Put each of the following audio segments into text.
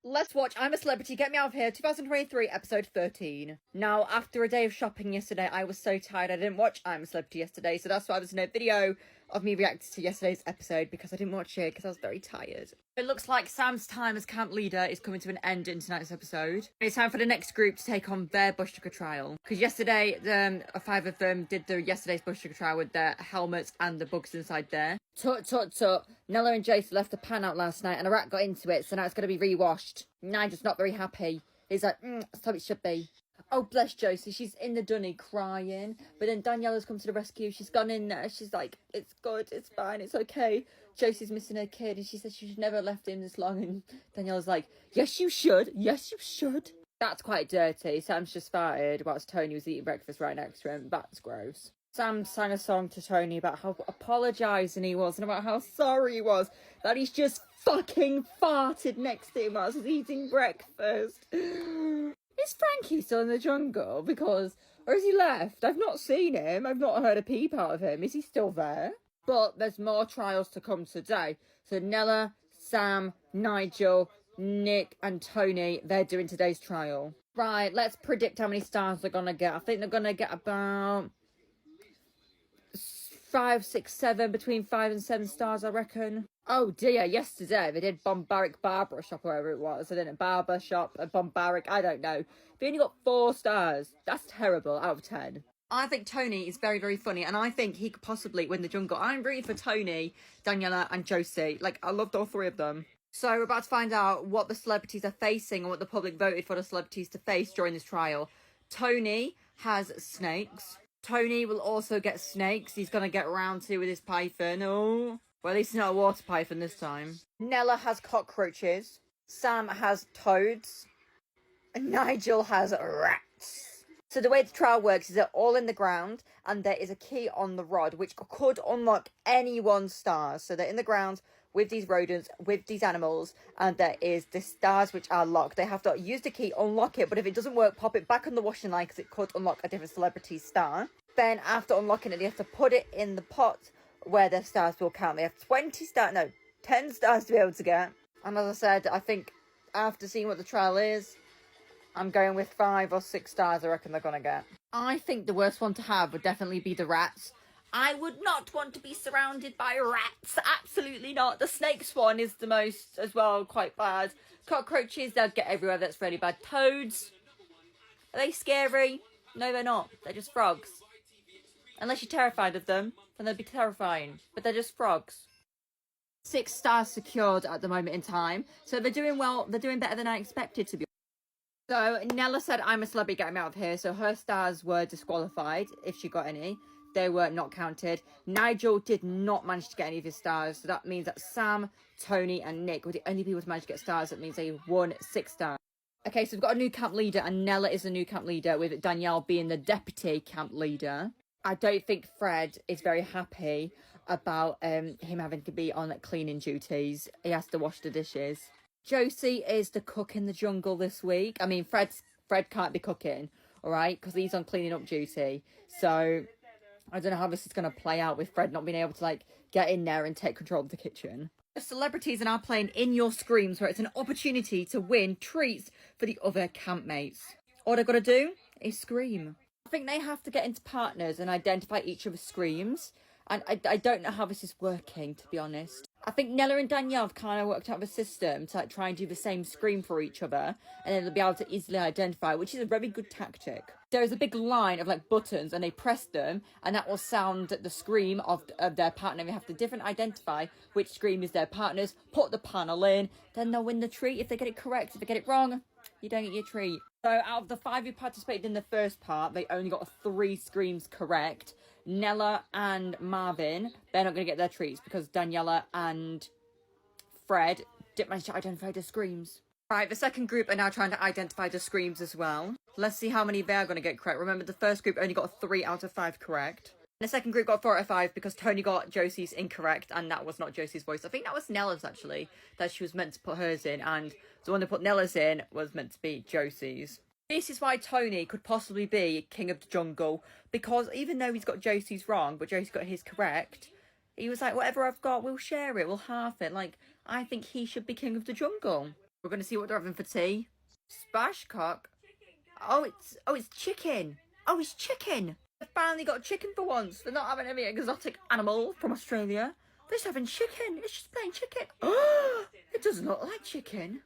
Let's watch I'm a Celebrity, Get Me Out of Here 2023 episode 13. Now, after a day of shopping yesterday, I was so tired I didn't watch I'm a Celebrity yesterday, so that's why there's no video of me reacting to yesterday's episode, because I didn't watch it because I was very tired. It looks like Sam's time as camp leader is coming to an end in tonight's episode. It's time for the next group to take on their Bush Tucker trial. Because yesterday, 5 of them did yesterday's Bush Tucker trial with their helmets and the bugs inside there. Tut. Nella and Jace left the pan out last night and a rat got into it, so now it's going to be rewashed. Nigel's not very happy. He's like, that's how it should be. Oh, bless Josie. She's in the dunny crying. But then Daniela's come to the rescue. She's gone in there. She's like, it's good. It's fine. It's okay. Josie's missing her kid. And she said she should never have left him this long. And Daniela's like, yes, you should. Yes, you should. That's quite dirty. Sam's just farted whilst Tony was eating breakfast right next to him. That's gross. Sam sang a song to Tony about how apologising he was and about how sorry he was that he's just fucking farted next to him whilst he's eating breakfast. Is Frankie still in the jungle? Or has he left? I've not seen him. I've not heard a peep out of him. Is he still there? But there's more trials to come today. So Nella, Sam, Nigel, Nick and Tony, they're doing today's trial. Right, let's predict how many stars they're going to get. I think they're going to get about 5, 6, 7, between 5 and 7 stars, I reckon. Oh dear, yesterday they did Bombaric Barber Shop, or whatever it was. I don't know, Barber Shop, Bombaric, I don't know. They only got 4 stars. That's terrible, out of 10. I think Tony is very, very funny, and I think he could possibly win the jungle. I'm rooting for Tony, Daniela, and Josie. Like, I loved all 3 of them. So we're about to find out what the celebrities are facing and what the public voted for the celebrities to face during this trial. Tony has snakes. Tony will also get snakes. He's going to get round to with his python. Oh, well, at least it's not a water python this time. Nella has cockroaches. Sam has toads. And Nigel has rats. So the way the trial works is they're all in the ground and there is a key on the rod which could unlock anyone's stars. So they're in the ground with these rodents, with these animals, and there is the stars which are locked. They have to use the key, unlock it, but if it doesn't work, pop it back on the washing line because it could unlock a different celebrity's star. Then after unlocking it, they have to put it in the pot where their stars will count. They have 10 stars to be able to get. And as I said, I think after seeing what the trial is, I'm going with 5 or 6 stars I reckon they're going to get. I think the worst one to have would definitely be the rats. I would not want to be surrounded by rats. Absolutely not. The snakes one is the most, as well, quite bad. Cockroaches, they'll get everywhere. That's really bad. Toads, are they scary? No, they're not. They're just frogs. Unless you're terrified of them, then they'd be terrifying. But they're just frogs. 6 stars secured at the moment in time. So they're doing well. They're doing better than I expected, to be honest. So Nella said, I'm a celebrity, get me out of here. So her stars were disqualified, if she got any. They were not counted. Nigel did not manage to get any of his stars. So that means that Sam, Tony and Nick were the only people to manage to get stars. That means they won 6 stars. Okay, so we've got a new camp leader and Nella is the new camp leader with Danielle being the deputy camp leader. I don't think Fred is very happy about him having to be on cleaning duties. He has to wash the dishes. Josie is the cook in the jungle this week. I mean, Fred can't be cooking, all right, because he's on cleaning up duty. So I don't know how this is going to play out with Fred not being able to, get in there and take control of the kitchen. The celebrities are now playing In Your Screams, where it's an opportunity to win treats for the other campmates. All they've got to do is scream. I think they have to get into partners and identify each other's screams. And I don't know how this is working, to be honest. I think Nella and Danielle have kind of worked out a system to try and do the same scream for each other. And then they'll be able to easily identify, which is a very good tactic. There is a big line of buttons and they press them. And that will sound the scream of their partner. They have to identify which scream is their partner's. Put the panel in. Then they'll win the treat if they get it correct. If they get it wrong, you don't get your treat. So out of the 5 who participated in the first part, they only got 3 screams correct. Nella and Marvin, they're not going to get their treats because Daniela and Fred didn't manage to identify the screams. Right, the second group are now trying to identify the screams as well. Let's see how many they're going to get correct. Remember, the first group only got 3 out of 5 correct. The second group got 4 out of 5 because Tony got Josie's incorrect and that was not Josie's voice. I think that was Nella's, actually, that she was meant to put hers in, and the one that put Nella's in was meant to be Josie's. This is why Tony could possibly be King of the Jungle, because even though he's got Josie's wrong, but Josie got his correct, he was like, whatever I've got, we'll share it, we'll half it. I think he should be King of the Jungle. We're going to see what they're having for tea. Spashcock. Oh, it's chicken. Oh, it's chicken. They finally got chicken for once. They're not having any exotic animal from Australia. They're just having chicken. It's just plain chicken. Oh, it doesn't look like chicken.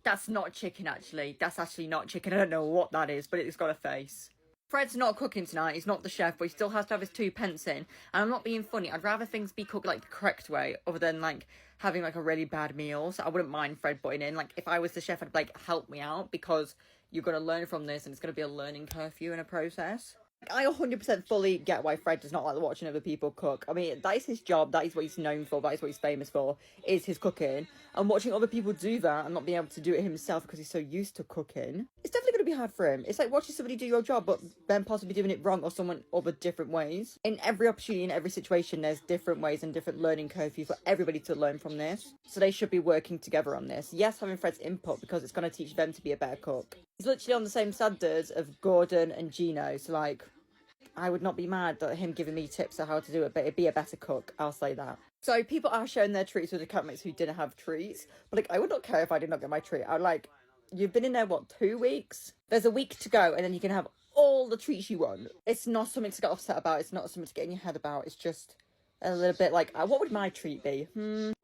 That's not chicken, actually. That's actually not chicken. I don't know what that is, but it's got a face. Fred's not cooking tonight. He's not the chef, but he still has to have his 2 pence in. And I'm not being funny. I'd rather things be cooked like the correct way, other than like having like a really bad meal. So I wouldn't mind Fred putting in. Like if I was the chef, I'd be like, help me out, because you're gonna learn from this, and it's gonna be a learning curve for you in a process. I 100% fully get why Fred does not like watching other people cook. I mean, that is his job, that is what he's known for, that is what he's famous for, is his cooking. And watching other people do that and not being able to do it himself because he's so used to cooking, it's definitely going to be hard for him. It's like watching somebody do your job, but then possibly doing it wrong, or someone other different ways. In every opportunity, in every situation, there's different ways and different learning curfews for everybody to learn from this. So they should be working together on this. Yes, having Fred's input, because it's going to teach them to be a better cook. He's literally on the same standards of Gordon and Gino, so like, I would not be mad at him giving me tips on how to do it, but it'd be a better cook, I'll say that. So people are showing their treats with the campmates who didn't have treats, but like, I would not care if I did not get my treat. I'd like, you've been in there, what, 2 weeks? There's a week to go, and then you can have all the treats you want. It's not something to get upset about, it's not something to get in your head about, it's just a little bit like, what would my treat be?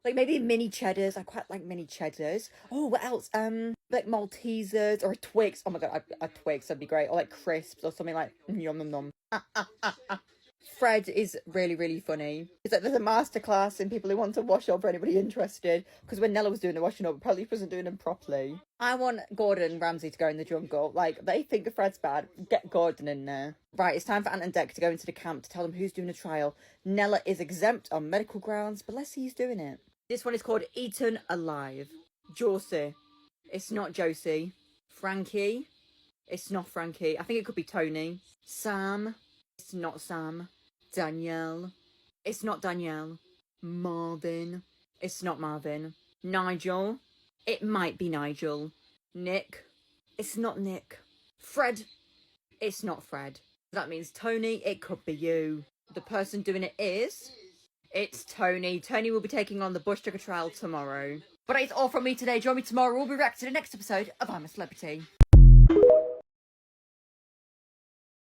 Like maybe mini cheddars. I quite like mini cheddars. Oh, what else? Like Maltesers or a Twix. Oh my god, a Twix, that'd be great. Or like crisps or something like yum yum yum. Fred is really, really funny. It's like there's a masterclass in people who want to wash up for anybody interested. Because when Nella was doing the washing up, apparently he wasn't doing them properly. I want Gordon and Ramsay to go in the jungle. Like, they think Fred's bad. Get Gordon in there. Right, it's time for Ant and Dec to go into the camp to tell them who's doing a trial. Nella is exempt on medical grounds, but let's see who's doing it. This one is called Eaten Alive. Josie. It's not Josie. Frankie. It's not Frankie. I think it could be Tony. Sam. It's not Sam. Danielle. It's not Danielle. Marvin. It's not Marvin. Nigel. It might be Nigel. Nick. It's not Nick. Fred. It's not Fred. That means Tony. It could be you. The person doing it is... It's Tony. Tony will be taking on the Bush Tucker trial tomorrow. But it's all from me today. Join me tomorrow. We'll be reacting to the next episode of I'm a Celebrity.